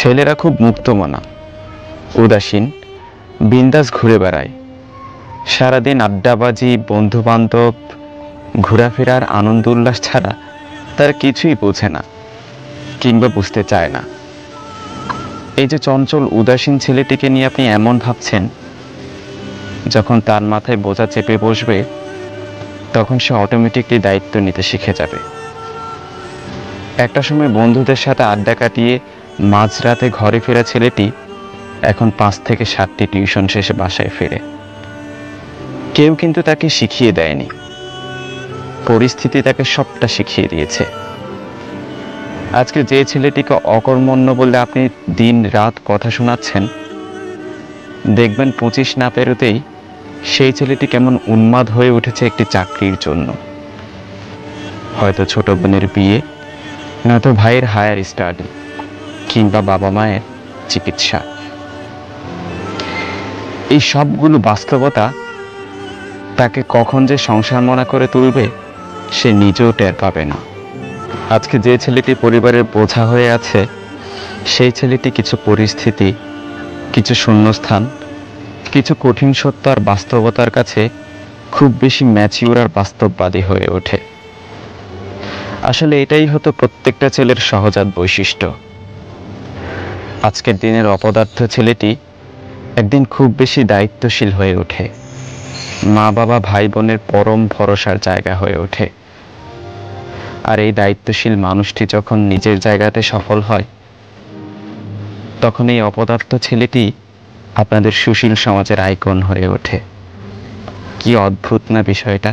ছেলেরা খুব মুক্তমনা, উদাসীন, বিন্দাস ঘুরে বেড়ায়। সারাদিন আড্ডাবাজি, বন্ধু বান্ধব, ঘোরাফেরার আনন্দ উল্লাস ছাড়া তারা কিছুই বোঝে না কিংবা বুঝতে চায় না। এই যে চঞ্চল উদাসীন ছেলেটিকে নিয়ে আপনি এমন ভাবছেন, যখন তার মাথায় বোঝা চেপে বসবে তখন সে অটোমেটিকলি দায়িত্ব নিতে শিখে যাবে। একটা সময় বন্ধুদের সাথে আড্ডা কাটিয়ে মাঝরাতে ঘরে ফেরা ছেলেটি এখন 5 থেকে 7টি টিউশন শেষে বাসায় ফেরে। কেউ কিন্তু তাকে শিখিয়ে দেয়নি, পরিস্থিতি তাকে সবটা শিখিয়ে দিয়েছে। আজকে যে ছেলেটিকে অকর্মণ্য বলে আপনি দিন রাত কথা শোনাচ্ছেন, দেখবেন 25 না পেরোতেই সেই ছেলেটি কেমন উন্মাদ হয়ে উঠেছে একটি চাকরির জন্য। হয়তো ছোট বোনের বিয়ে, নয়তো ভাইয়ের হায়ার স্টাডি, কিংবা বাবা মায়ের চিকিৎসা। এই সবগুলো বাস্তবতা তাকে কখন যে সংসার মনা করে তুলবে সে নিজেও টের পাবে না। আজকে যে ছেলেটি পরিবারের বোঝা হয়ে আছে, সেই ছেলেটি কিছু পরিস্থিতি, কিছু শূন্যস্থান, কিছু কঠিন সত্য আর বাস্তবতার কাছে খুব বেশি ম্যাচিউর আর বাস্তববাদী হয়ে ওঠে। আসলে এটাই হতো প্রত্যেকটা ছেলের সহজাত বৈশিষ্ট্য। আজকের দিনের অপদার্থ ছেলেটি একদিন খুব বেশি দায়িত্বশীল হয়ে ওঠে, মা বাবা ভাই বোনের পরম ভরসার জায়গা হয়ে ওঠে। আর এই দায়িত্বশীল মানুষটি যখন নিজের জায়গাতে সফল হয়, তখন এই অপদার্থ ছেলেটি আপনাদের সুশীল সমাজের আইকন হয়ে ওঠে। কি অদ্ভুত না বিষয়টা!